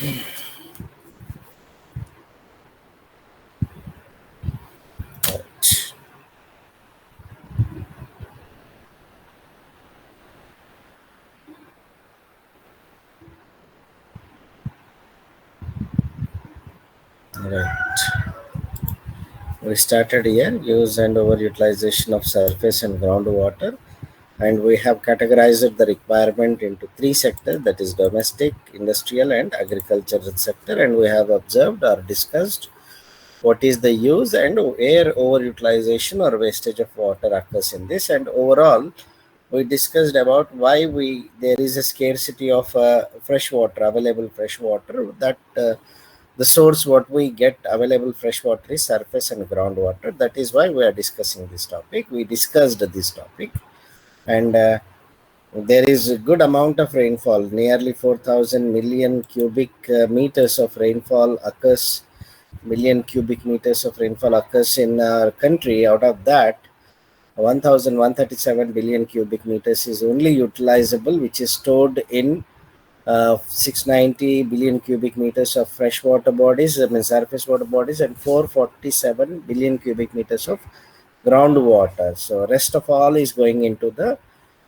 Right. We started here use and overutilization of surface and groundwater, and we have categorized the requirement into three sectors, that is domestic, industrial, and agricultural sector. And we have observed or discussed what is the use and where overutilization or wastage of water occurs in this. And overall, we discussed about why there is a scarcity of fresh water, available fresh water, that the source what we get available fresh water is surface and groundwater. That is why we are discussing this topic. We discussed this topic, and there is a good amount of rainfall. Nearly 4,000 million cubic meters of rainfall occurs. Million cubic meters of rainfall occurs in our country. Out of that, 1,137 billion cubic meters is only utilizable, which is stored in 690 billion cubic meters of freshwater bodies, I mean surface water bodies, and 447 billion cubic meters of groundwater. So rest of all is going into the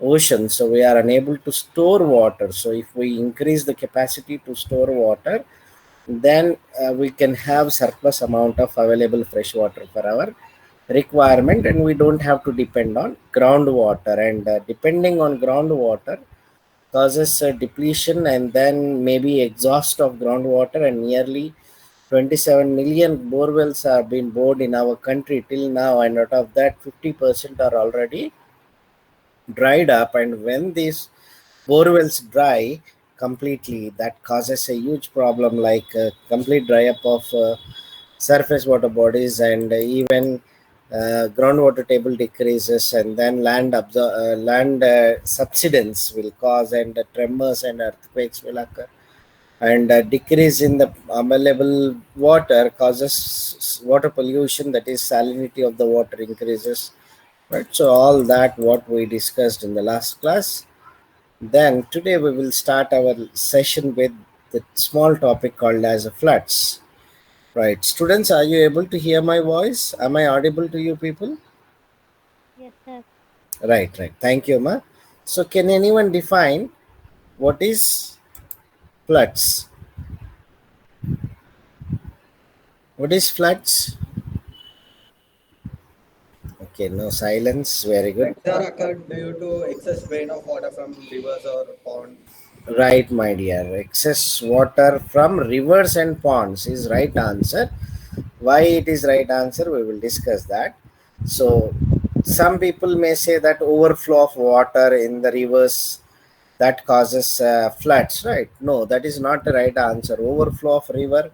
ocean. So we are unable to store water. So if we increase the capacity to store water, then we can have surplus amount of available fresh water for our requirement, and we don't have to depend on groundwater. And depending on groundwater causes depletion and then maybe exhaust of groundwater, and nearly 27 million bore wells have been bored in our country till now, and out of that 50% are already dried up. And when these bore wells dry completely, that causes a huge problem, like complete dry up of surface water bodies, and even groundwater table decreases, and then land subsidence will cause, and tremors and earthquakes will occur, and decrease in the available water causes water pollution, that is salinity of the water increases, right? So all that what we discussed in the last class. Then today we will start our session with the small topic called as a floods. Right, students, are you able to hear my voice? Am I audible to you people? Yes, sir. Right, right. Thank you, ma. So can anyone define what is floods? What is floods? Okay, no silence. Very good. Floods are occurred due to excess rain of water from rivers or ponds. Right, my dear. Excess water from rivers and ponds is right answer. Why it is right answer, we will discuss that. So some people may say that overflow of water in the rivers that causes floods, right? No, that is not the right answer. Overflow of river,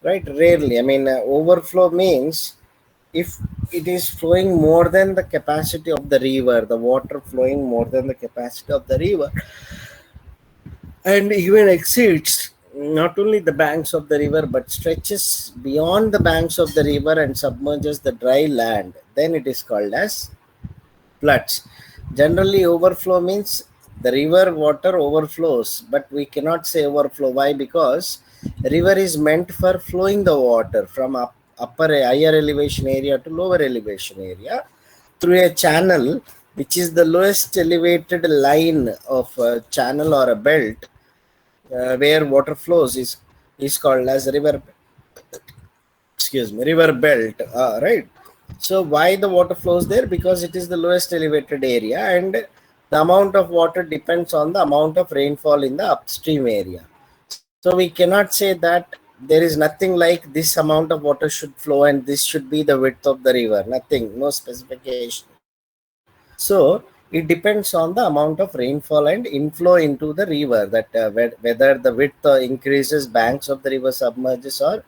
right? Rarely. I mean, overflow means if it is flowing more than the capacity of the river, the water flowing more than the capacity of the river, and even exceeds not only the banks of the river but stretches beyond the banks of the river and submerges the dry land, then it is called as floods. Generally, overflow means the river water overflows, but we cannot say overflow. Why? Because river is meant for flowing the water from upper higher elevation area to lower elevation area through a channel, which is the lowest elevated line of a channel or a belt where water flows is called as river, excuse me, river belt, right? So why the water flows there? Because it is the lowest elevated area, and the amount of water depends on the amount of rainfall in the upstream area. So we cannot say that there is nothing like this amount of water should flow and this should be the width of the river. Nothing, no specification. So it depends on the amount of rainfall and inflow into the river, that whether the width increases, banks of the river submerges, or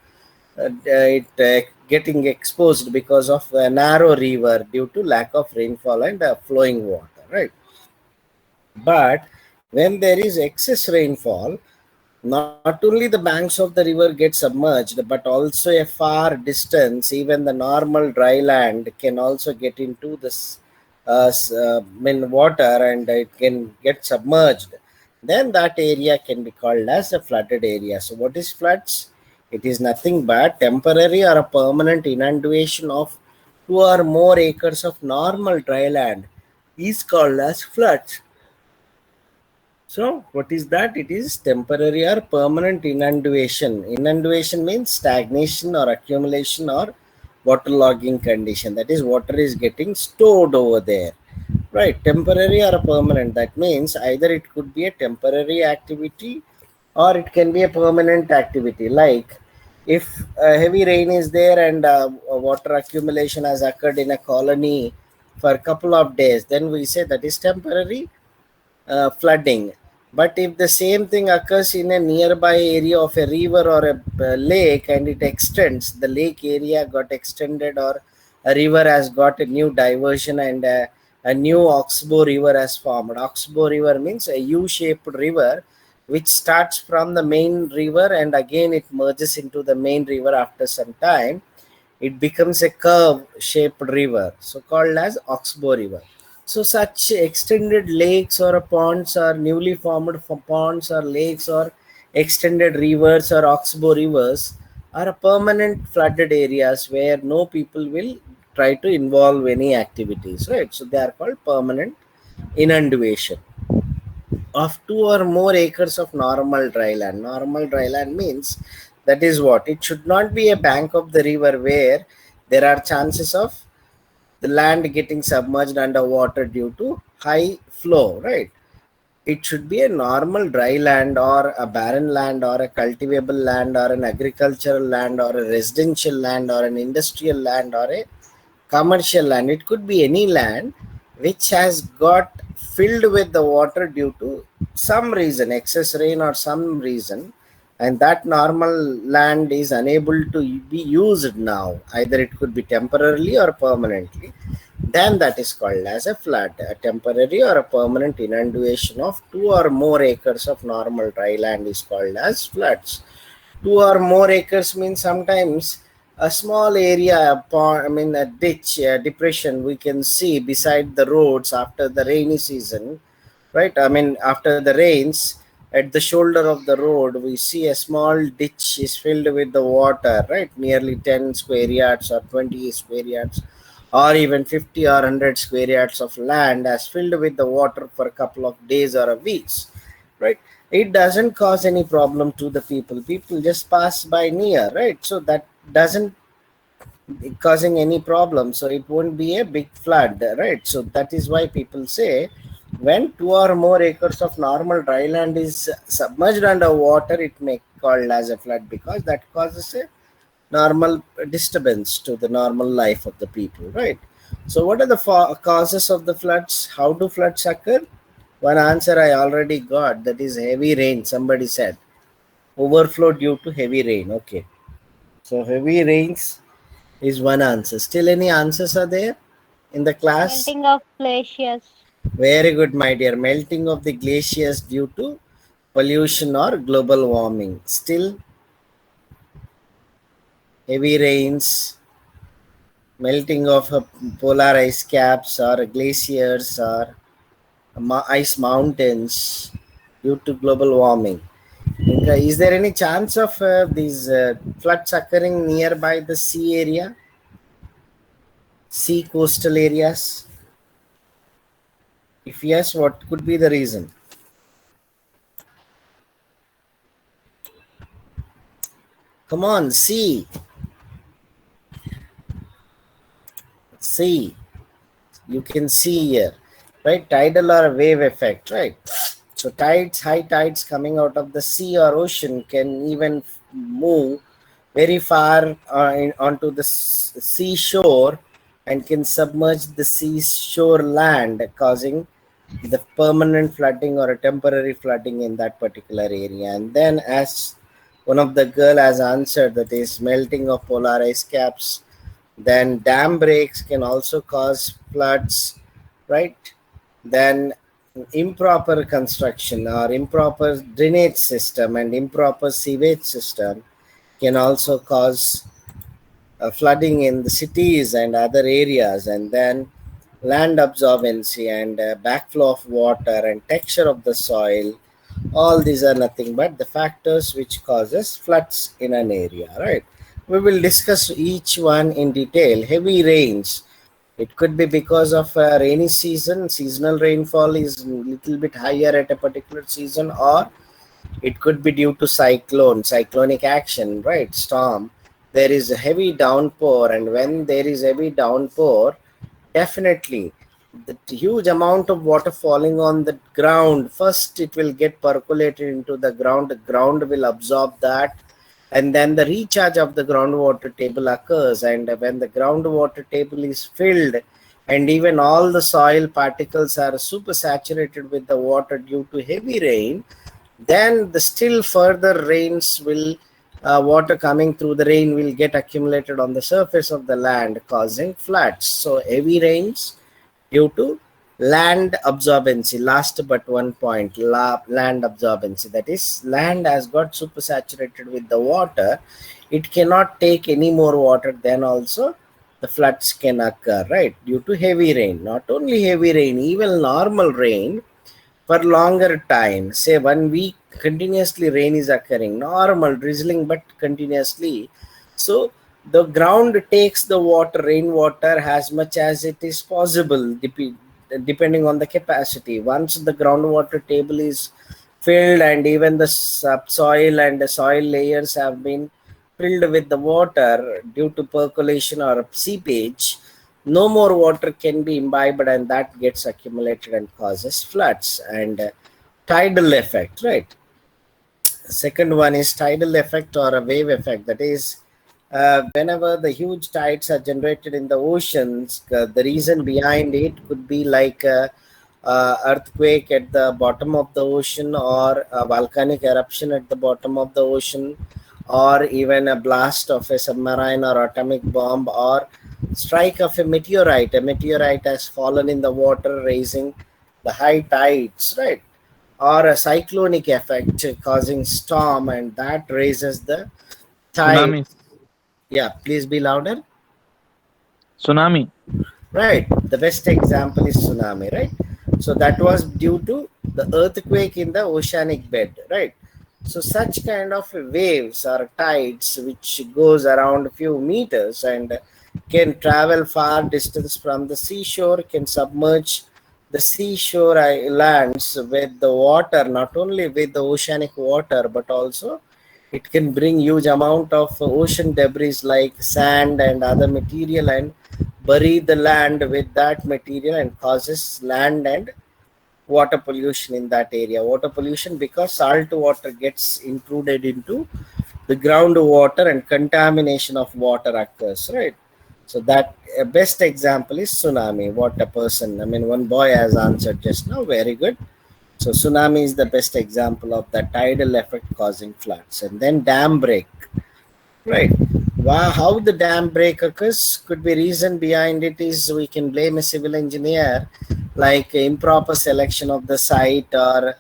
it getting exposed because of a narrow river due to lack of rainfall and flowing water, right? But when there is excess rainfall, not only the banks of the river get submerged, but also a far distance, even the normal dry land can also get into this water, and it can get submerged. then that area can be called as a flooded area. So what is floods? It is nothing but temporary or a permanent inundation of 2 or more acres of normal dry land is called as floods. So, what is that? It is temporary or permanent inundation. Inundation means stagnation or accumulation or waterlogging condition. That is, water is getting stored over there. Right, temporary or permanent. That means either it could be a temporary activity or it can be a permanent activity. Like if heavy rain is there and water accumulation has occurred in a colony for a couple of days, then we say that is temporary flooding. But if the same thing occurs in a nearby area of a river or a lake and it extends, the lake area got extended or a river has got a new diversion and a new oxbow river has formed. Oxbow river means a U-shaped river which starts from the main river and again it merges into the main river after some time. It becomes a curve shaped river, so called as oxbow river. So such extended lakes or ponds or newly formed ponds or lakes or extended rivers or oxbow rivers are permanent flooded areas where no people will try to involve any activities, right? So they are called permanent inundation of 2 or more acres of normal dry land. Normal dry land means that is what? It should not be a bank of the river where there are chances of the land getting submerged underwater due to high flow, right? It should be a normal dry land or a barren land or a cultivable land or an agricultural land or a residential land or an industrial land or a commercial land. It could be any land which has got filled with the water due to some reason, excess rain or some reason, and that normal land is unable to be used now. Either it could be temporarily or permanently. Then that is called as a flood, a temporary or a permanent inundation of 2 or more acres of normal dry land is called as floods. 2 or more acres means sometimes a small area, a pond, I mean a ditch, a depression we can see beside the roads after the rainy season, right? I mean after the rains, at the shoulder of the road we see a small ditch is filled with the water, right? Nearly 10 square yards or 20 square yards or even 50 or 100 square yards of land has filled with the water for a couple of days or a weeks, right? It doesn't cause any problem to the people just pass by near, right? So that doesn't causing any problem, so it won't be a big flood, right? So that is why people say when 2 or more acres of normal dry land is submerged under water, it may called as a flood because that causes a normal disturbance to the normal life of the people, right? So what are the causes of the floods? How do floods occur? One answer I already got, that is heavy rain. Somebody said overflow due to heavy rain. Okay, so heavy rains is one answer. Still any answers are there in the class? Melting of glaciers. Very good, my dear. Melting of the glaciers due to pollution or global warming. Still heavy rains, melting of polar ice caps or glaciers or ice mountains due to global warming. Okay. Is there any chance of these floods occurring nearby the sea area, sea coastal areas? If yes, what could be the reason? Come on, see. You can see here, right? Tidal or wave effect, right? So tides, high tides coming out of the sea or ocean can even move very far onto the seashore and can submerge the seashore land, causing the permanent flooding or a temporary flooding in that particular area. And then, as one of the girl has answered, that is melting of polar ice caps, then dam breaks can also cause floods, right? Then improper construction or improper drainage system and improper sewage system can also cause flooding in the cities and other areas. And then land absorbency and backflow of water and texture of the soil All these are nothing but the factors which causes floods in an area, right? We will discuss each one in detail. Heavy rains, it could be because of a rainy season, seasonal rainfall is little bit higher at a particular season, or it could be due to cyclonic action, right? Storm. There is a heavy downpour, and when there is heavy downpour, definitely the huge amount of water falling on the ground. First, it will get percolated into the ground. The ground will absorb that, and then the recharge of the groundwater table occurs. And when the groundwater table is filled, and even all the soil particles are super saturated with the water due to heavy rain, then the still further rains will water coming through the rain will get accumulated on the surface of the land, causing floods. So heavy rains due to land absorbency. Last but one point, land absorbency, that is land has got super saturated with the water. It cannot take any more water, then also the floods can occur, right? Due to heavy rain. Not only heavy rain, even normal rain for longer time, say 1 week, continuously rain is occurring, normal drizzling but continuously. So the ground takes the water, rainwater, as much as it is possible, depending on the capacity. Once the groundwater table is filled, and even the subsoil and the soil layers have been filled with the water due to percolation or seepage, no more water can be imbibed, and that gets accumulated and causes floods. And tidal effect, right? Second one is tidal effect or a wave effect. That is, whenever the huge tides are generated in the oceans, the reason behind it could be like earthquake at the bottom of the ocean, or a volcanic eruption at the bottom of the ocean, or even a blast of a submarine or atomic bomb, or strike of a meteorite. A meteorite has fallen in the water, raising the high tides, right? Or a cyclonic effect causing storm, and that raises the tide. Tsunami. Yeah, please be louder. Tsunami. Right. The best example is tsunami, right? So that was due to the earthquake in the oceanic bed, right? So such kind of waves or tides which goes around a few meters and can travel far distance from the seashore, can submerge the seashore lands with the water, not only with the oceanic water, but also it can bring huge amount of ocean debris like sand and other material, and bury the land with that material, and causes land and water pollution in that area. Water pollution because salt water gets intruded into the groundwater, and contamination of water occurs, right? So that best example is tsunami. What a person, I mean, one boy has answered just now, very good. So tsunami is the best example of the tidal effect causing floods. And then dam break. Right. Wow, how the dam break occurs could be reason behind it is we can blame a civil engineer, like improper selection of the site, or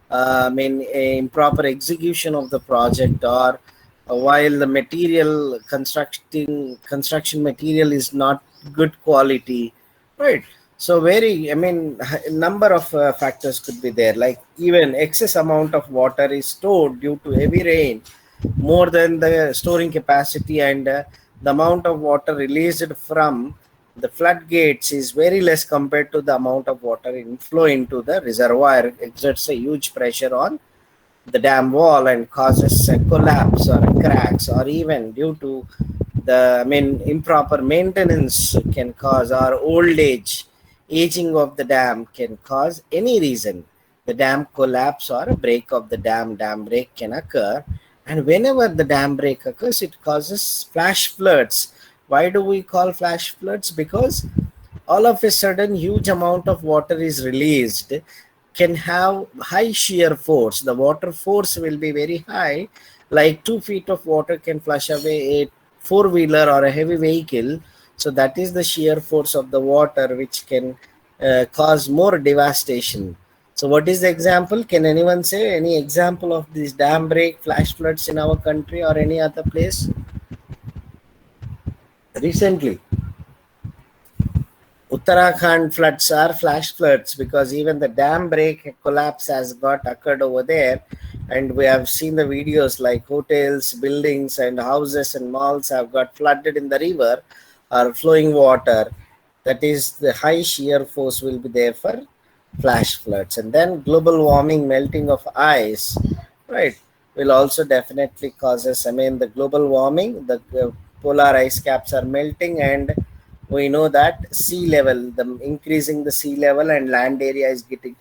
improper execution of the project, or while the material construction material is not good quality, right? So very, I mean, a number of factors could be there, like even excess amount of water is stored due to heavy rain, more than the storing capacity, and the amount of water released from the floodgates is very less compared to the amount of water inflow into the reservoir, exerts a huge pressure on the dam wall and causes a collapse or a cracks, or even due to the, I mean, improper maintenance can cause, or old age, aging of the dam can cause any reason. The dam collapse or a break of the dam break can occur. And whenever the dam break occurs, it causes flash floods. Why do we call flash floods? Because all of a sudden huge amount of water is released, can have high shear force. The water force will be very high, like 2 feet of water can flush away a four-wheeler or a heavy vehicle. So that is the shear force of the water, which can cause more devastation. So what is the example? Can anyone say any example of these dam break, flash floods in our country or any other place recently? Uttarakhand floods are flash floods because even the dam break collapse has got occurred over there, and we have seen the videos like hotels, buildings, and houses and malls have got flooded in the river or flowing water. That is, the high shear force will be there for flash floods, and then global warming, melting of ice, right, will also definitely causes. I mean, the global warming, the polar ice caps are melting, and we know that sea level, the increasing the sea level and land area is getting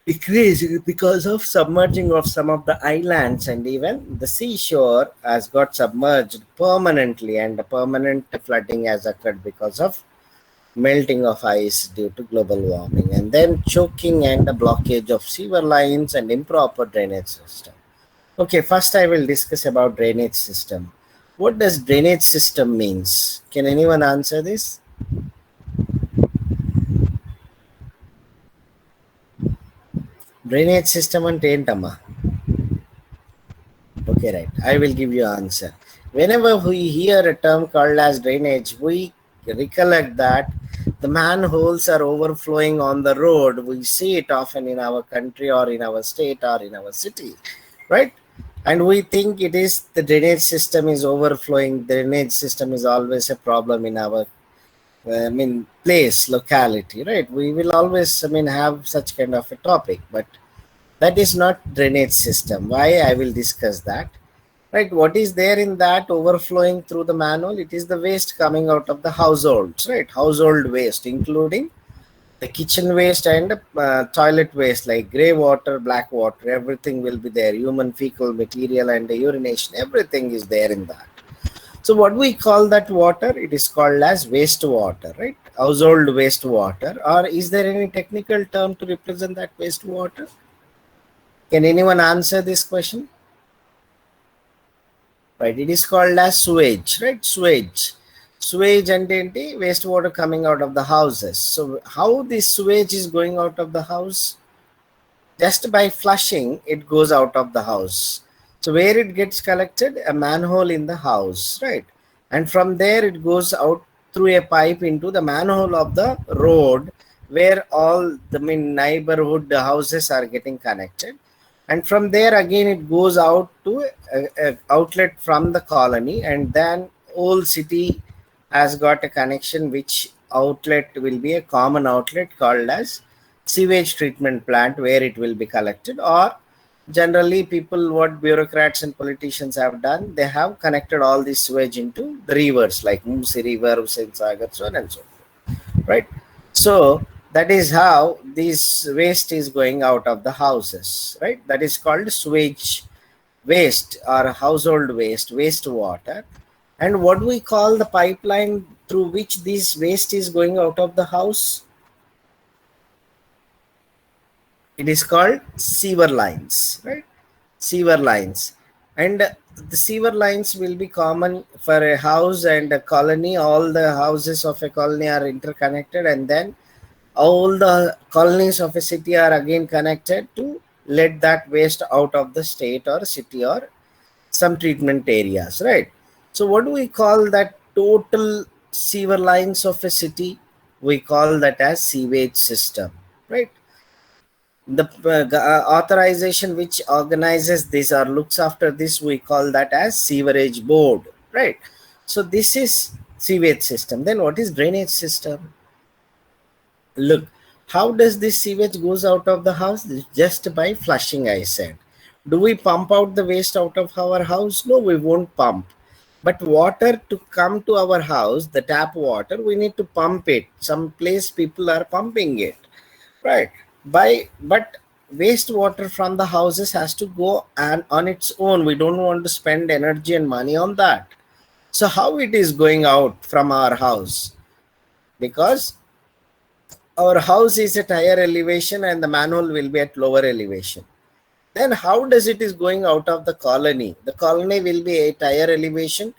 decreasing because of submerging of some of the islands, and even the seashore has got submerged permanently, and permanent flooding has occurred because of melting of ice due to global warming, and then choking and a blockage of sewer lines and improper drainage system. Okay, first I will discuss about drainage system. What does drainage system means? Can anyone answer this? Drainage system అంటే ఏంటమ్మా? Okay, right. I will give you answer. Whenever we hear a term called as drainage, we recollect that the manholes are overflowing on the road. We see it often in our country or in our state or in our city, right? And we think it is the drainage system is overflowing. Drainage system is always a problem in our place, locality, right? We will always have such kind of a topic, but that is not drainage system. Why? I will discuss that. Right, what is there in that overflowing through the manhole? It is the waste coming out of the households, right? Household waste, including the kitchen waste and toilet waste, like grey water, black water, everything will be there. Human fecal material and the urination, everything is there in that. So what we call that water, it is called as wastewater, right? Household wastewater. Or is there any technical term to represent that wastewater? Can anyone answer this question? Right, it is called as sewage, right? Sewage and wastewater coming out of the houses. So how this sewage is going out of the house? Just by flushing, it goes out of the house. So where it gets collected? A manhole in the house, right? And from there it goes out through a pipe into the manhole of the road, where all the neighborhood houses are getting connected. And from there again it goes out to a outlet from the colony, and then whole city has got a connection, which outlet will be a common outlet called as sewage treatment plant, where it will be collected. Or generally people, what bureaucrats and politicians have done, they have connected all this sewage into the rivers like Musi river, Hussain Sagar, so on and so forth, right? So that is how this waste is going out of the houses, right? That is called sewage waste or household waste, wastewater. And what we call the pipeline through which this waste is going out of the house, it is called sewer lines, right? Sewer lines. And the sewer lines will be common for a house and a colony. All the houses of a colony are interconnected, and then all the colonies of a city are again connected to let that waste out of the state or city or some treatment areas, right? So what do we call that total sewer lines of a city? We call that as sewage system, right? The authorization which organizes this or looks after this, we call that as sewerage board, right? So this is sewage system. Then what is drainage system? Look, how does this sewage goes out of the house? Just by flushing, I said. Do we pump out the waste out of our house? No, we won't pump. But water to come to our house, the tap water, we need to pump it. Some place people are pumping it, right? But wastewater from the houses has to go and on its own. We don't want to spend energy and money on that. So how it is going out from our house? Because our house is at higher elevation and the manhole will be at lower elevation. Then how does it is going out of the colony? The colony will be at higher elevation,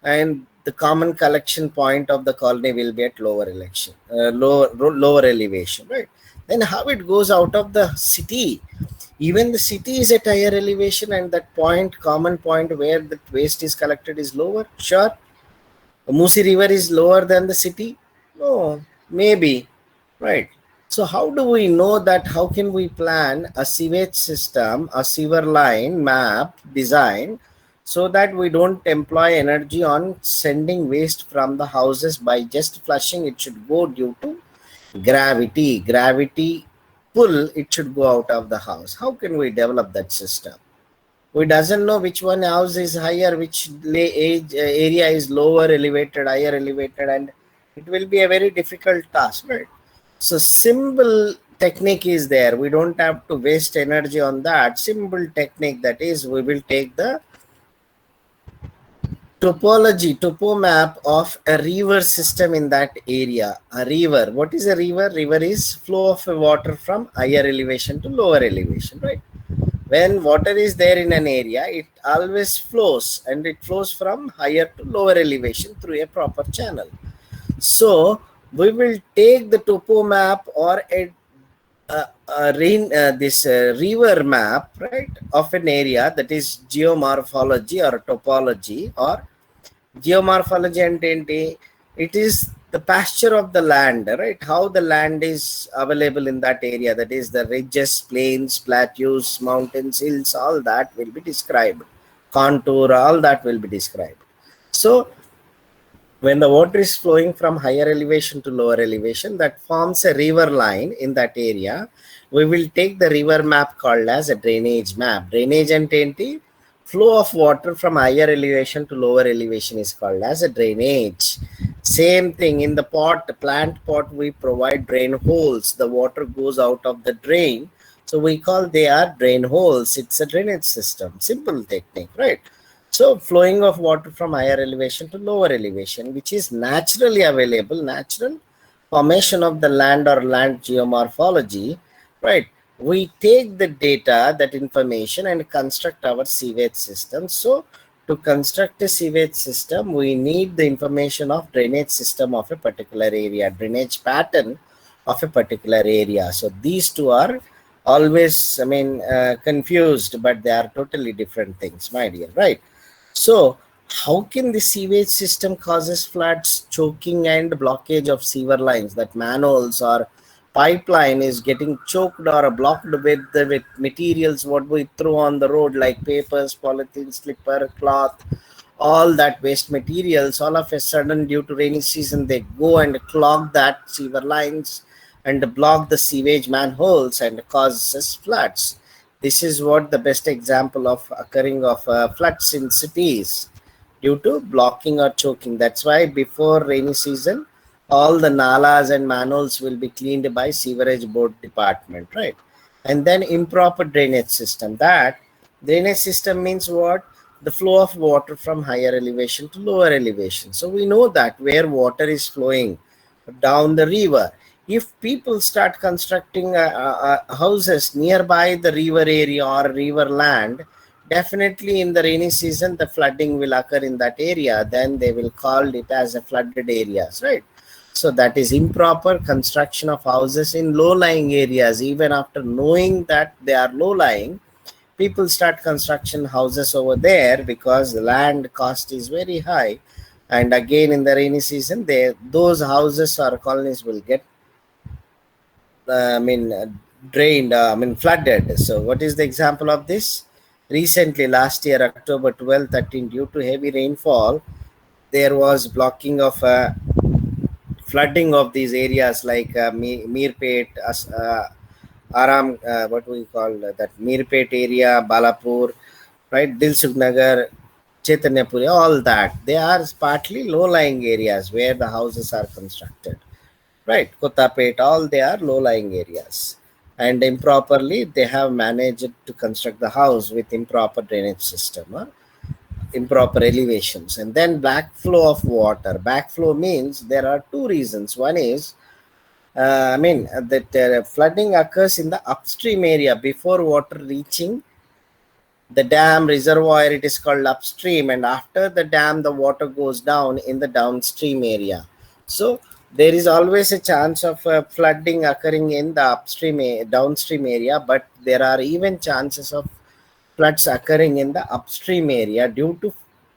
and the common collection point of the colony will be at lower elevation, right? Then how it goes out of the city? Even the city is at higher elevation, and that point, common point where the waste is collected is lower. Sure, the Musi river is lower than the city? No. Maybe, right? So how do we know that? How can we plan a sewage system, a sewer line map design, so that we don't employ energy on sending waste from the houses by just flushing? It should go due to gravity pull. It should go out of the house. How can we develop that system? We doesn't know which one house is higher, which area is lower elevated, higher elevated, and it will be a very difficult task, right? So simple technique is there. We don't have to waste energy on that. Simple technique, that is, we will take the topo map of a river system in that area. A river, what is a river? River is flow of water from higher elevation to lower elevation, right? When water is there in an area, it always flows, and it flows from higher to lower elevation through a proper channel. So we will take the topo map or this river map, right, of an area, that is geomorphology or topology. Or geomorphology అంటే ఏంటి? It is the pasture of the land, right? How the land is available in that area, that is the ridges, plains, plateaus, mountains, hills, all that will be described. Contour, all that will be described. So when the water is flowing from higher elevation to lower elevation, that forms a river line in that area. We will take the river map called as a drainage map. Drainage and enti, flow of water from higher elevation to lower elevation is called as a drainage. Same thing in the plant pot, we provide drain holes. The water goes out of the drain, so we call they are drain holes. It's a drainage system. Simple technique, right? So flowing of water from higher elevation to lower elevation, which is naturally available, natural formation of the land or land geomorphology, right? We take the data, that information, and construct our sewage system. So to construct a sewage system, we need the information of drainage system of a particular area, drainage pattern of a particular area. So these two are always, confused, but they are totally different things, my dear, right? So, how can the sewage system causes floods, choking, and blockage of sewer lines? That manholes or pipeline is getting choked or blocked with materials what we throw on the road, like papers, polythene, slipper, cloth, all that waste materials. All of a sudden, due to rainy season, they go and clog that sewer lines and block the sewage manholes and causes floods. This is what the best example of occurring of floods in cities due to blocking or choking. That's why before rainy season, all the nalas and manholes will be cleaned by sewerage board department, right? And then improper drainage system. That drainage system means what? The flow of water from higher elevation to lower elevation. So we know that where water is flowing down the river, if people start constructing houses nearby the river area or river land, definitely in the rainy season the flooding will occur in that area. Then they will call it as a flooded areas, right? So that is improper construction of houses in low-lying areas. Even after knowing that they are low-lying, people start construction houses over there because the land cost is very high. And again in the rainy season, those houses or colonies will get drained, flooded. So what is the example of this? Recently, last year, October 12, 13, due to heavy rainfall, there was blocking of flooding of these areas like Mirpet, Aram, what we call that Mirpet area, Balapur, right, Dilsukh Nagar, Chaitanyapuri, all that. They are partly low-lying areas where the houses are constructed, right? Kotapet, all they are low-lying areas. And improperly, they have managed to construct the house with improper drainage system, improper elevations. And then backflow of water. Backflow means there are two reasons. One is, that flooding occurs in the upstream area before water reaching the dam reservoir. It is called upstream, and after the dam the water goes down in the downstream area. So there is always a chance of flooding occurring in the downstream area, but there are even chances of floods occurring in the upstream area due to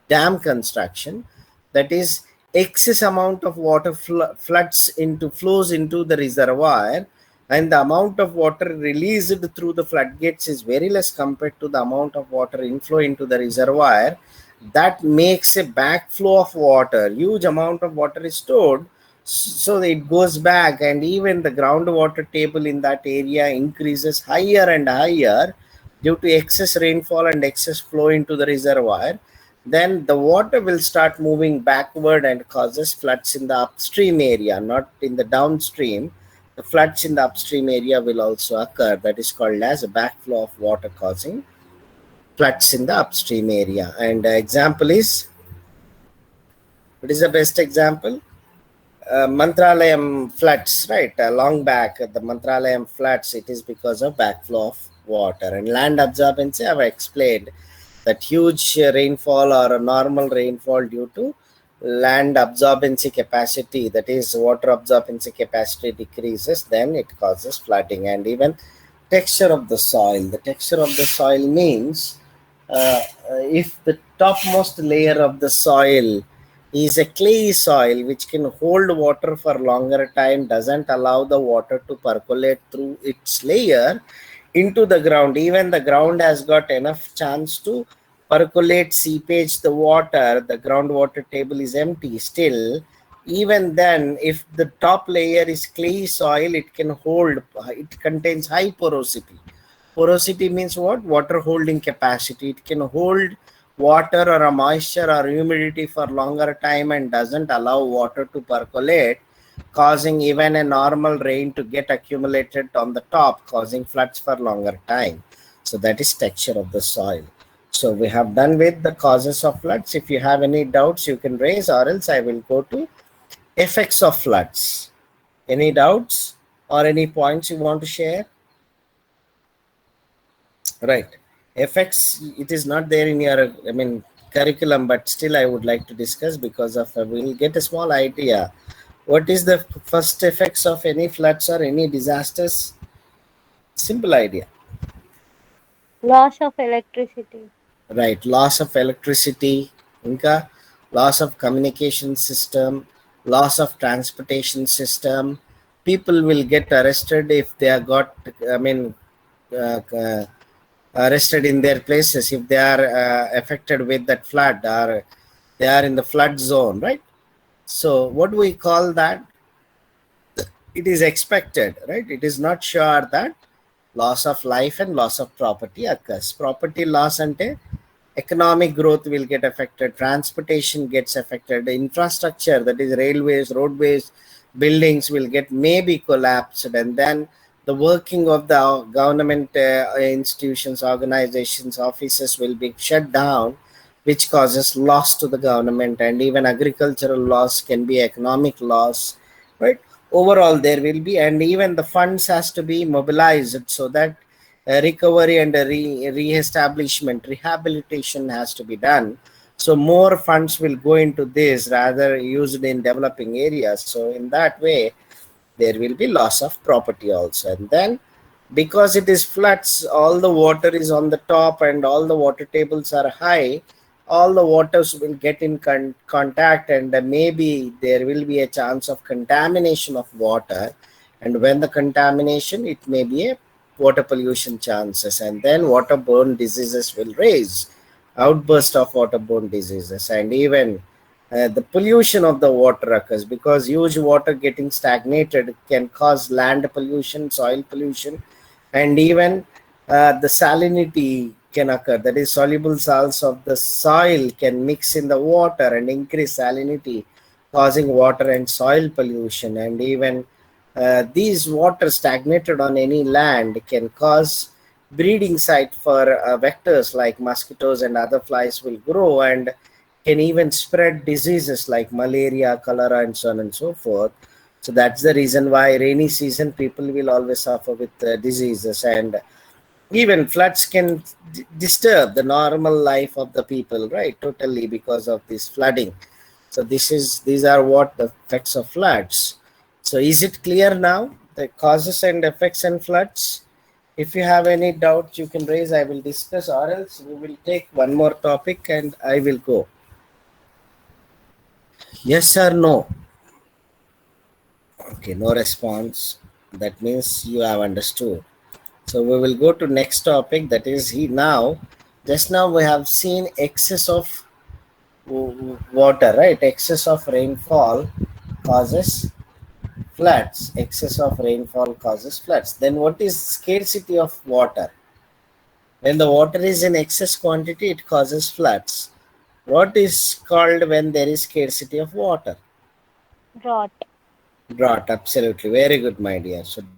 dam construction. That is, excess amount of water flows into the reservoir, and the amount of water released through the floodgates is very less compared to the amount of water inflow into the reservoir. That makes a backflow of water. Huge amount of water is stored, so it goes back, and even the groundwater table in that area increases higher and higher due to excess rainfall and excess flow into the reservoir. Then the water will start moving backward and causes floods in the upstream area, not in the downstream. The floods in the upstream area will also occur. That is called as a backflow of water causing floods in the upstream area. And the example is, what is the best example? Mantralayam floods, right? Long back, the Mantralayam floods, it is because of backflow of water. And land absorbency, I have explained that huge rainfall or a normal rainfall due to land absorbency capacity, that is water absorbency capacity decreases, then it causes flooding. And even texture of the soil. The texture of the soil means if the topmost layer of the soil is a clay soil which can hold water for longer time, doesn't allow the water to percolate through its layer into the ground. Even the ground has got enough chance to percolate, seepage the water, the groundwater table is empty still. Even then, if the top layer is clay soil, it can hold, it contains high porosity. Porosity means what? Water holding capacity. It can hold water or a moisture or humidity for longer time and doesn't allow water to percolate, causing even a normal rain to get accumulated on the top, causing floods for longer time. So that is texture of the soil. So we have done with the causes of floods. If you have any doubts, you can raise, or else I will go to effects of floods. Any doubts or any points you want to share? Right. Effects, it is not there in your, curriculum, but still I would like to discuss because of, we'll get a small idea. What is the first effects of any floods or any disasters? Simple idea. Loss of electricity. Right. Loss of electricity, Inka, loss of communication system, loss of transportation system. People will get arrested if they are got, arrested in their places if they are affected with that flood, or they are in the flood zone, right? So what do we call that? It is expected, right? It is not sure that loss of life and loss of property occurs. Property loss ante economic growth will get affected, transportation gets affected, the infrastructure, that is railways, roadways, buildings will get maybe collapsed, and then the working of the government institutions, organizations, offices will be shut down, which causes loss to the government. And even agricultural loss can be economic loss, right? Overall there will be, and even the funds has to be mobilized so that recovery and re-establishment, rehabilitation has to be done. So more funds will go into this rather used in developing areas. So in that way, there will be loss of property also. And then because it is floods, all the water is on the top and all the water tables are high, all the waters will get in contact, and maybe there will be a chance of contamination of water. And when the contamination, it may be a water pollution chances, and then waterborne diseases will raise, outburst of waterborne diseases. And even the pollution of the water occurs because huge water getting stagnated can cause land pollution, soil pollution, and even the salinity can occur. That is, soluble salts of the soil can mix in the water and increase salinity, causing water and soil pollution. And even these water stagnated on any land can cause breeding site for vectors like mosquitoes and other flies will grow, and can even spread diseases like malaria, cholera, and so on and so forth. So that's the reason why rainy season people will always suffer with diseases, and even floods can disturb the normal life of the people, right? Totally, because of this flooding. So these are what the effects of floods. So is it clear now, the causes and effects and floods? If you have any doubt, you can raise, I will discuss, or else we will take one more topic and I will go. Yes or no? Okay, no response. That means you have understood. So we will go to next topic, that is he now. Just now we have seen excess of water, right? Excess of rainfall causes floods. Excess of rainfall causes floods. Then what is scarcity of water? When the water is in excess quantity, it causes floods. What is called when there is scarcity of water? Drought. Drought. Absolutely. Very good, my dear. So drought is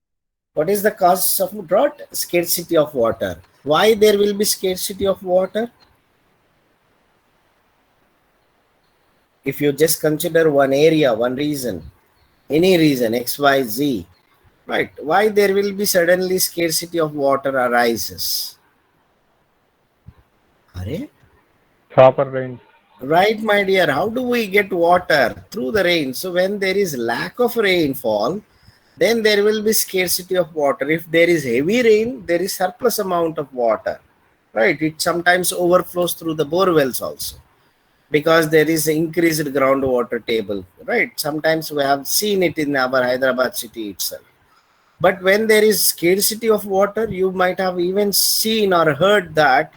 nothing but what is the cause of drought? Scarcity of water. Why there will be scarcity of water? If you just consider one area, one reason, any reason, X, Y, Z, right? Why there will be suddenly scarcity of water arises? Are? Proper rain. Right, my dear. How do we get water? Through the rain. So when there is lack of rainfall, then there will be scarcity of water. If there is heavy rain, there is surplus amount of water, right? It sometimes overflows through the bore wells also, because there is increased groundwater table, right? Sometimes we have seen it in our Hyderabad city itself. But when there is scarcity of water, you might have even seen or heard that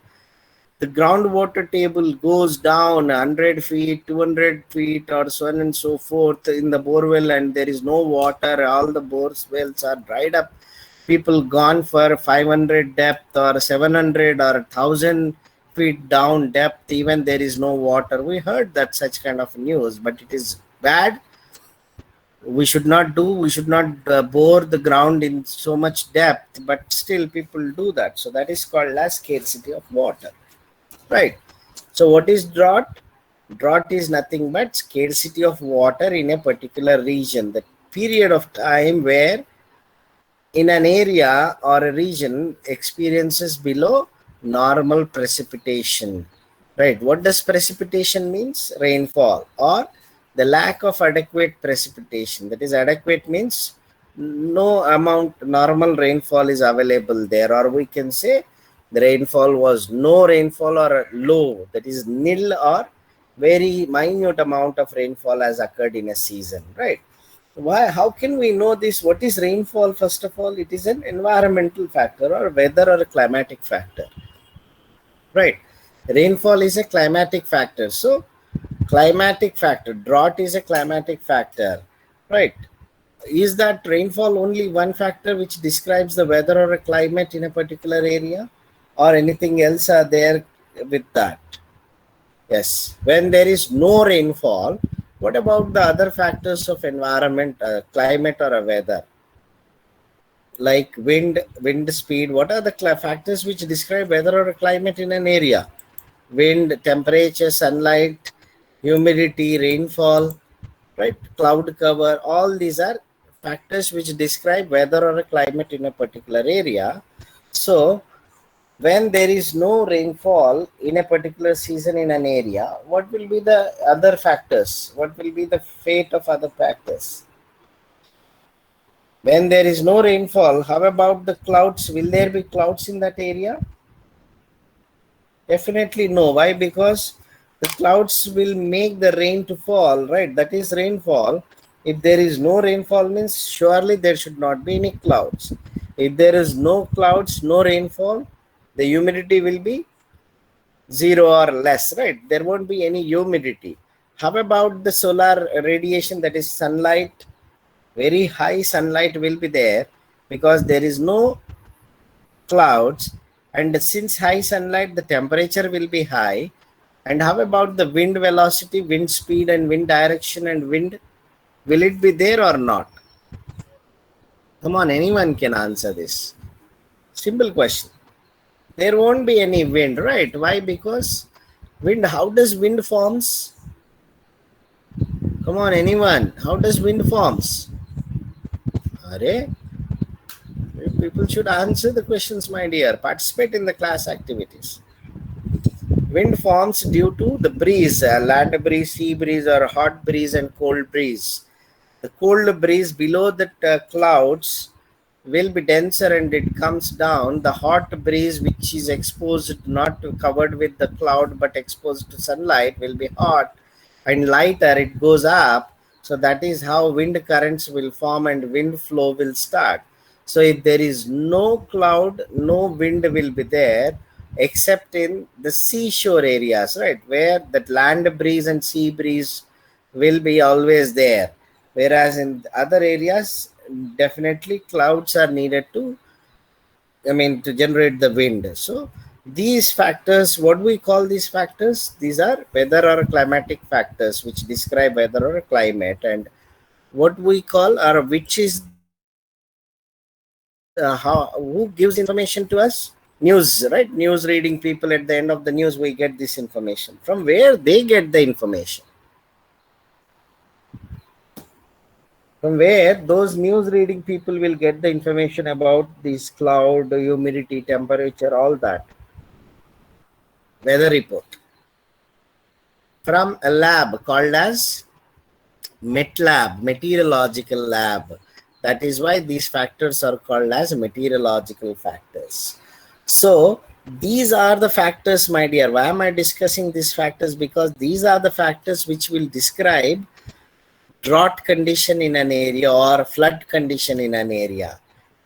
the groundwater table goes down 100 feet, 200 feet, or so on and so forth in the borewell, and there is no water. All the bore wells are dried up. People gone for 500 depth or 700 or 1000 feet down depth. Even there is no water. We heard that such kind of news, but it is bad. We should not do. We should not bore the ground in so much depth, but still people do that. So that is called as scarcity of water. Right. So what is drought? Drought is nothing but scarcity of water in a particular region. The period of time where in an area or a region experiences below normal precipitation. Right. What does precipitation means? Rainfall or the lack of adequate precipitation. That is, adequate means no amount normal rainfall is available there, or we can say the rainfall was no rainfall or low, that is nil or very minute amount of rainfall has occurred in a season, right? Why? How can we know this? What is rainfall? First of all, it is an environmental factor or weather or a climatic factor, right? Rainfall is a climatic factor. So climatic factor, drought is a climatic factor, right? Is that rainfall only one factor which describes the weather or a climate in a particular area, or anything else are there with that? Yes. When there is no rainfall, what about the other factors of environment, climate or a weather? Like wind speed. What are the factors which describe weather or a climate in an area? Wind, temperature, sunlight, humidity, rainfall, right? Cloud cover. All these are factors which describe weather or a climate in a particular area. So when there is no rainfall in a particular season in an area, what will be the other factors? What will be the fate of other factors? When there is no rainfall, how about the clouds? Will there be clouds in that area? Definitely no. Why? Because the clouds will make the rain to fall, right? That is rainfall. If there is no rainfall, means surely there should not be any clouds. If there is no clouds, no rainfall, the humidity will be zero or less, right? There won't be any humidity. How about the solar radiation, that is sunlight? Very high sunlight will be there because there is no clouds, and since high sunlight, the temperature will be high. And how about the wind velocity, wind speed, and wind direction and wind? Will it be there or not? Come on, anyone can answer this. Simple question. There won't be any wind, right? Why? Because wind, how does wind forms? Come on, anyone. How does wind forms? Are people should answer the questions, my dear. Participate in the class activities. Wind forms due to the breeze, land breeze, sea breeze, or hot breeze and cold breeze. The cold breeze below the clouds will be denser and it comes down. The hot breeze, which is exposed, not covered with the cloud but exposed to sunlight, will be hot, and lighter it goes up. So that is how wind currents will form and wind flow will start. So if there is no cloud, no wind will be there, except in the seashore areas, right, where that land breeze and sea breeze will be always there. Whereas in other areas, definitely clouds are needed to, to generate the wind. So these factors, what we call these factors, these are weather or climatic factors which describe weather or climate. And what we call, or which is how, who gives information to us? News, right? News reading people, at the end of the news we get this information. From where they get the information? From where those news reading people will get the information about this cloud, humidity, temperature, all that? Weather report. From a lab called as MetLab, meteorological lab. That is why these factors are called as meteorological factors. So these are the factors, my dear. Why am I discussing these factors? Because these are the factors which will describe drought condition in an area or flood condition in an area,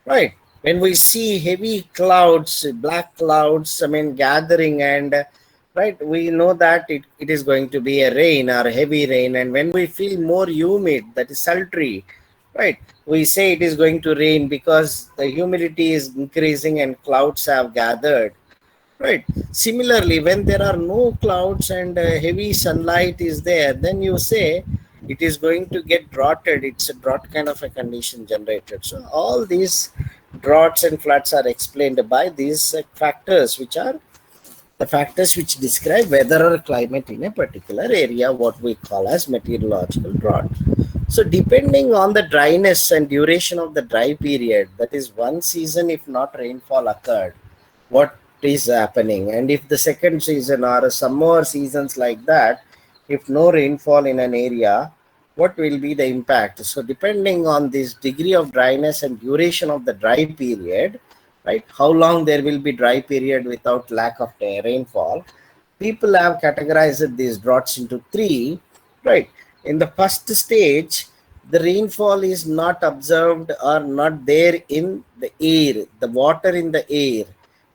right? When we see heavy clouds, black clouds, gathering, and right, we know that it is going to be a rain or heavy rain. And when we feel more humid, that is sultry, right, we say it is going to rain because the humidity is increasing and clouds have gathered, right? Similarly, when there are no clouds and heavy sunlight is there, then you say it is going to get droughted. It's a drought kind of a condition generated. So all these droughts and floods are explained by these factors, which are the factors which describe weather or climate in a particular area, what we call as meteorological drought. So depending on the dryness and duration of the dry period, that is one season if not rainfall occurred, what is happening, and if the second season or some more seasons like that, if no rainfall in an area, what will be the impact? So depending on this degree of dryness and duration of the dry period, right, how long there will be dry period without lack of rainfall, people have categorized these droughts into three, right? In the first stage, the rainfall is not observed or not there in the air. The water in the air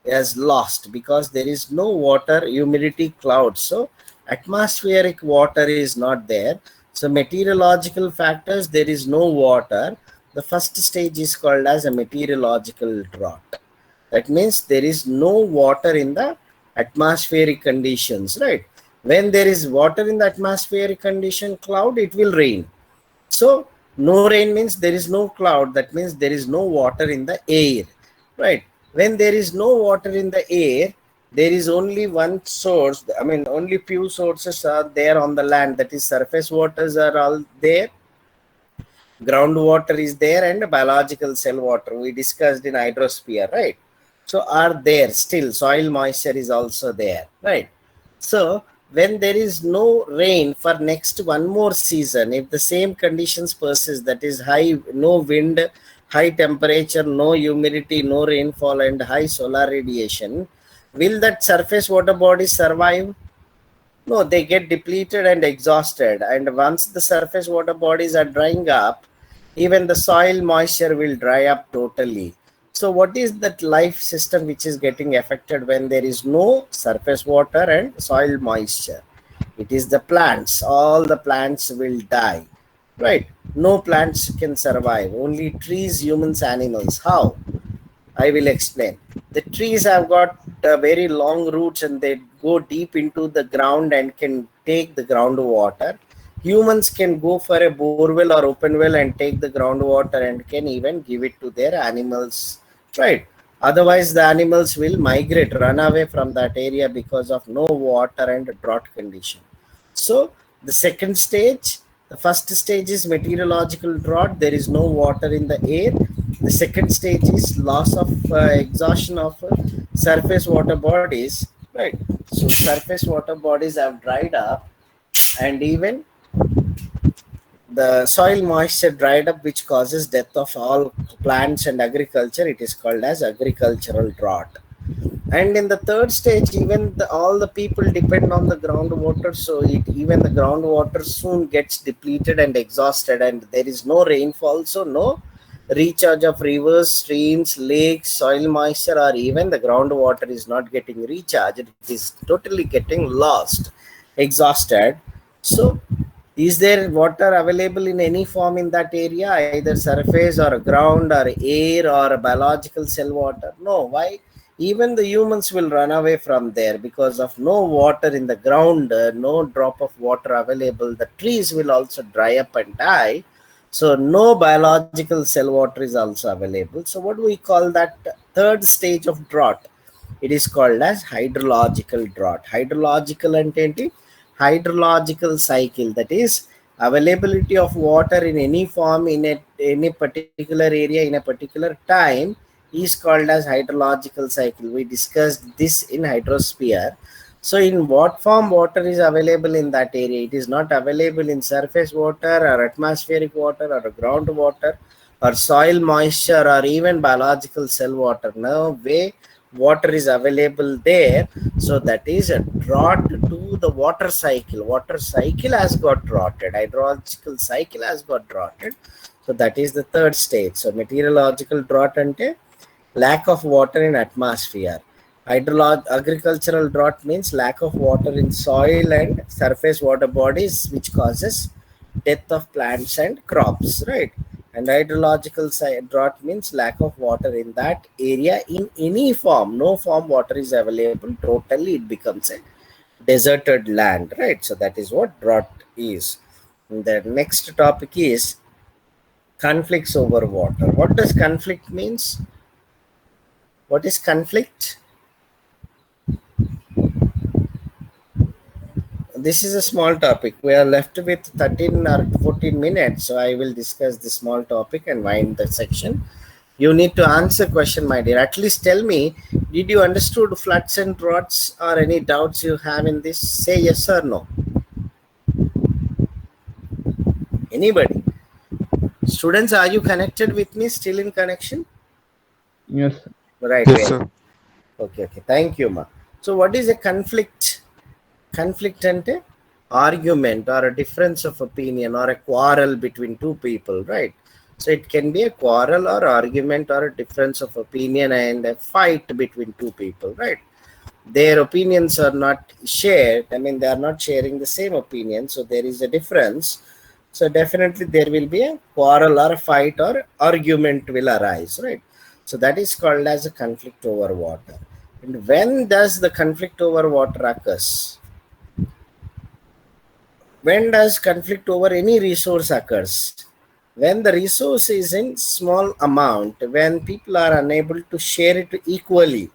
is lost because there is no water, humidity, clouds. So atmospheric water is not there. So meteorological factors, there is no water. The first stage is called as a meteorological drought. That means there is no water in the atmospheric conditions, right? When there is water in the atmospheric condition, cloud, it will rain. So no rain means there is no cloud. That means there is no water in the air, right? When there is no water in the air, there is only one source. Only few sources are there on the land. That is, surface waters are all there, groundwater is there, and biological cell water we discussed in hydrosphere, right? So are there still. Soil moisture is also there, right? So when there is no rain for next one more season, if the same conditions persist, that is high, no wind, high temperature, no humidity, no rainfall, and high solar radiation, will that surface water bodies survive? No, they get depleted and exhausted. And once the surface water bodies are drying up, even the soil moisture will dry up totally. So what is that life system which is getting affected when there is no surface water and soil moisture? It is the plants. All the plants will die, right? No plants can survive. Only trees, humans, animals. How? I will explain. The trees have got very long roots and they go deep into the ground and can take the groundwater. Humans can go for a borewell or open well and take the groundwater and can even give it to their animals, right? Otherwise, the animals will migrate, run away from that area because of no water and drought condition. So the second stage, the first stage is meteorological drought. There is no water in the air. The second stage is loss of exhaustion of surface water bodies, right? So surface water bodies have dried up, and even the soil moisture dried up, which causes death of all plants and agriculture. It is called as agricultural drought. And in the third stage, even all the people depend on the groundwater, so even the groundwater soon gets depleted and exhausted, and there is no rainfall, so no recharge of rivers, streams, lakes, soil moisture, or even the groundwater is not getting recharged. It is totally getting lost, exhausted. So is there water available in any form in that area, either surface or ground or air or biological cell water? No. Why? Even the humans will run away from there because of no water in the ground, no drop of water available. The trees will also dry up and die. So no biological cell water is also available. So what do we call that third stage of drought? It is called as hydrological drought. Hydrological అంటే ఏంటి? Hydrological cycle, that is availability of water in any form in any particular area in a particular time is called as hydrological cycle. We discussed this in hydrosphere. So in what form water is available in that area? It is not available in surface water or atmospheric water or groundwater or soil moisture or even biological cell water. No way water is available there. So that is a drought to the water cycle. Water cycle has got droughted. Hydrological cycle has got droughted. So that is the third stage. So meteorological drought ante lack of water in atmosphere. Agricultural drought means lack of water in soil and surface water bodies, which causes death of plants and crops, right? And hydrological drought means lack of water in that area in any form. No form water is available, totally it becomes a deserted land, right? So that is what drought is. And the next topic is conflicts over water. What does conflict means? What is conflict? This is a small topic. We are left with 13 or 14 minutes, so I will discuss the small topic and wind the section. You need to answer question, my dear. At least tell me, did you understood floods and droughts, or any doubts you have in this? Say yes or no. Anybody? Students, are you connected with me? Still in connection? Yes. Right. Yes, sir. Okay. Thank you, ma. So what is a conflict? Conflict ante argument or a difference of opinion or a quarrel between two people, right? So it can be a quarrel or argument or a difference of opinion and a fight between two people, right? Their opinions are not shared. I mean, they are not sharing the same opinion, so there is a difference. So definitely there will be a quarrel or a fight or argument will arise, right? So that is called as a conflict over water. And when does the conflict over water occurs? When does conflict over any resource occurs? When the resource is in small amount, when people are unable to share it equally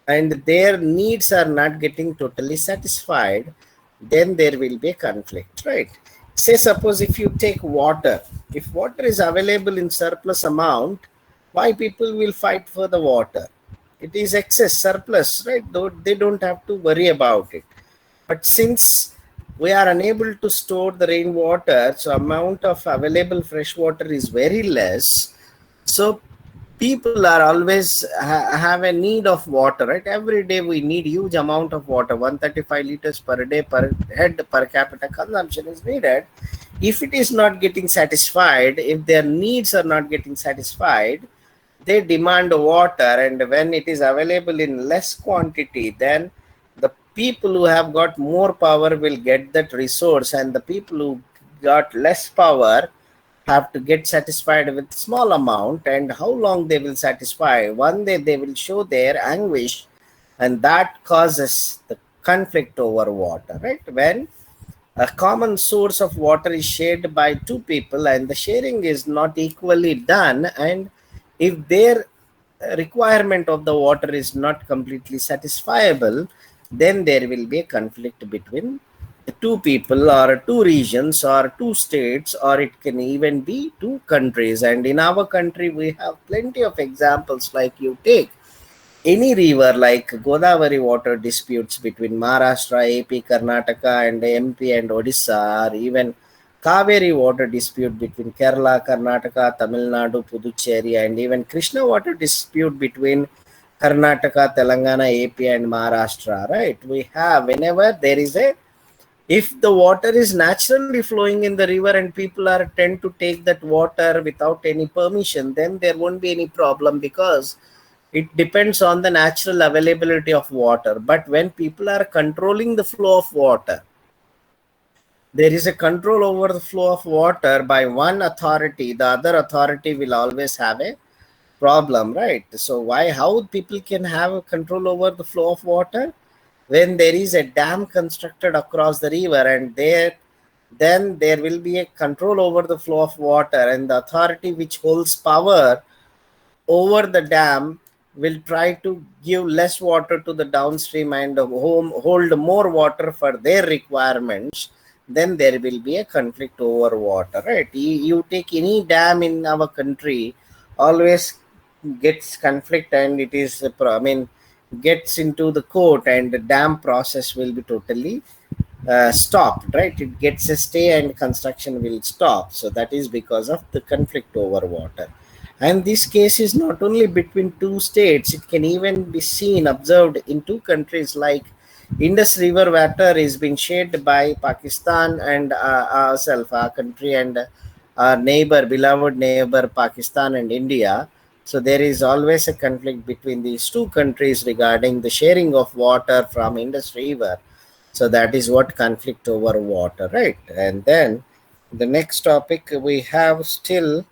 and their needs are not getting totally satisfied, then there will be a conflict, right? Say suppose if you take water, if water is available in surplus amount, why people will fight for the water? It is excess, surplus, right? They don't have to worry about it. But since we are unable to store the rainwater, so amount of available fresh water is very less. So people are always have a need of water, right? Every day we need huge amount of water. 135 liters per day per head per capita consumption is needed. If it is not getting satisfied, if their needs are not getting satisfied, they demand water, and when it is available in less quantity, then the people who have got more power will get that resource, and the people who got less power have to get satisfied with small amount. And how long they will satisfy? One day they will show their anguish, and that causes the conflict over water, right? When a common source of water is shared by two people and the sharing is not equally done, and if their requirement of the water is not completely satisfiable, then there will be a conflict between the two people or two regions or two states, or it can even be two countries. And in our country we have plenty of examples. Like you take any river like Godavari water disputes between Maharashtra, AP, Karnataka, and MP and Odisha, or even Kaveri water dispute between Kerala, Karnataka, Tamil Nadu, Puducherry, and even Krishna water dispute between Karnataka, Telangana, AP, and Maharashtra, right? We have, whenever there is a, if the water is naturally flowing in the river and people are tend to take that water without any permission, then there won't be any problem, because it depends on the natural availability of water. But when people are controlling the flow of water, there is a control over the flow of water by one authority, the other authority will always have a problem, right? So why, how people can have a control over the flow of water? When there is a dam constructed across the river, and there, then there will be a control over the flow of water, and the authority which holds power over the dam will try to give less water to the downstream and hold more water for their requirements. Then there will be a conflict over water, right? You take any dam in our country, always gets conflict, and it is I mean, gets into the court, and the dam process will be totally stopped, right? It gets a stay and construction will stop. So that is because of the conflict over water. And this case is not only between two states, it can even be seen, observed in two countries, like Indus River water is being shared by Pakistan and ourselves, our country, and our neighbor, beloved neighbor, Pakistan and India. So there is always a conflict between these two countries regarding the sharing of water from Indus River. So that is what conflict over water, right? And then the next topic we have still,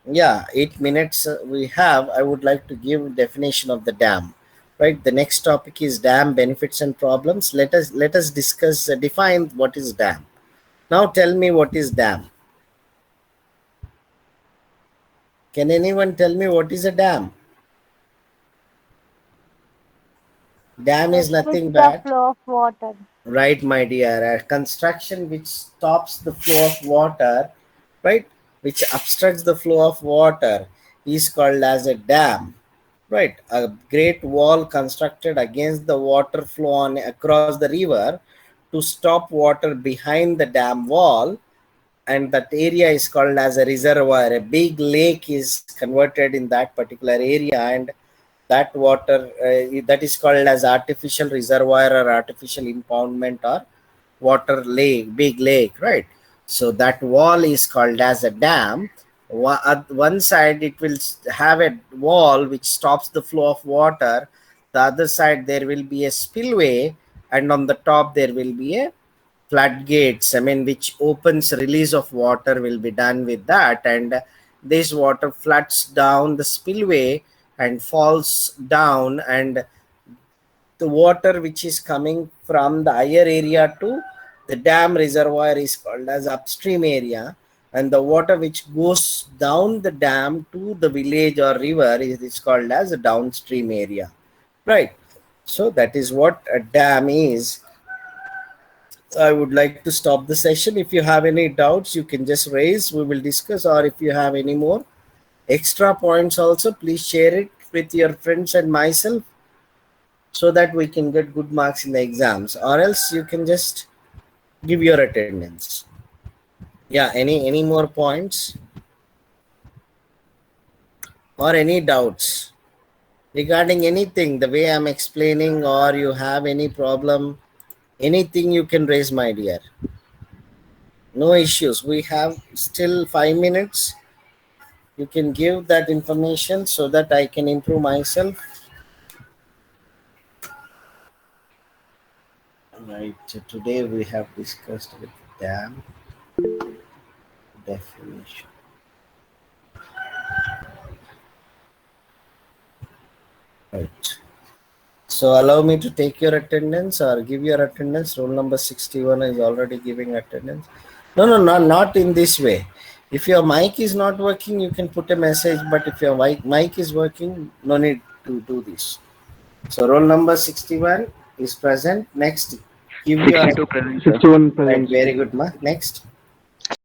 yeah, 8 minutes we have. I would like to give definition of the dam, right? The next topic is dam benefits and problems. Let us discuss, define what is dam. Now tell me, what is dam? Can anyone tell me what is a dam? Dam is Restrict nothing the but, flow of water. right, my dear, a construction which stops the flow of water, right, which obstructs the flow of water, is called as a dam, right? A great wall constructed against the water flow on across the river to stop water behind the dam wall, and that area is called as a reservoir. A big lake is converted in that particular area, and that water, that is called as artificial reservoir or artificial impoundment or water lake, big lake, right? So that wall is called as a dam. At one side it will have a wall which stops the flow of water, the other side there will be a spillway, and on the top there will be a floodgates, I mean, which opens release of water will be done with that, and this water floods down the spillway and falls down, and the water which is coming from the higher area to the dam reservoir is called as upstream area, and the water which goes down the dam to the village or river is called as a downstream area, right? So that is what a dam is. I would like to stop the session. If you have any doubts, you can just raise, we will discuss, or if you have any more extra points also, please share it with your friends and myself, so that we can get good marks in the exams, or else you can just give your attendance. Yeah, any more points or any doubts regarding anything, the way I'm explaining, or you have any problem, anything you can raise, my dear. No issues. We have still 5 minutes. You can give that information so that I can improve myself. Right. Today we have discussed with dam definition. Right. So allow me to take your attendance or give your attendance. Roll number 61 is already giving attendance. No, not in this way. If your mic is not working, you can put a message, but if your mic is working, no need to do this. So roll number 61 is present. Next, give your 62 present, sir. 61 right. present. Very good, ma. Next.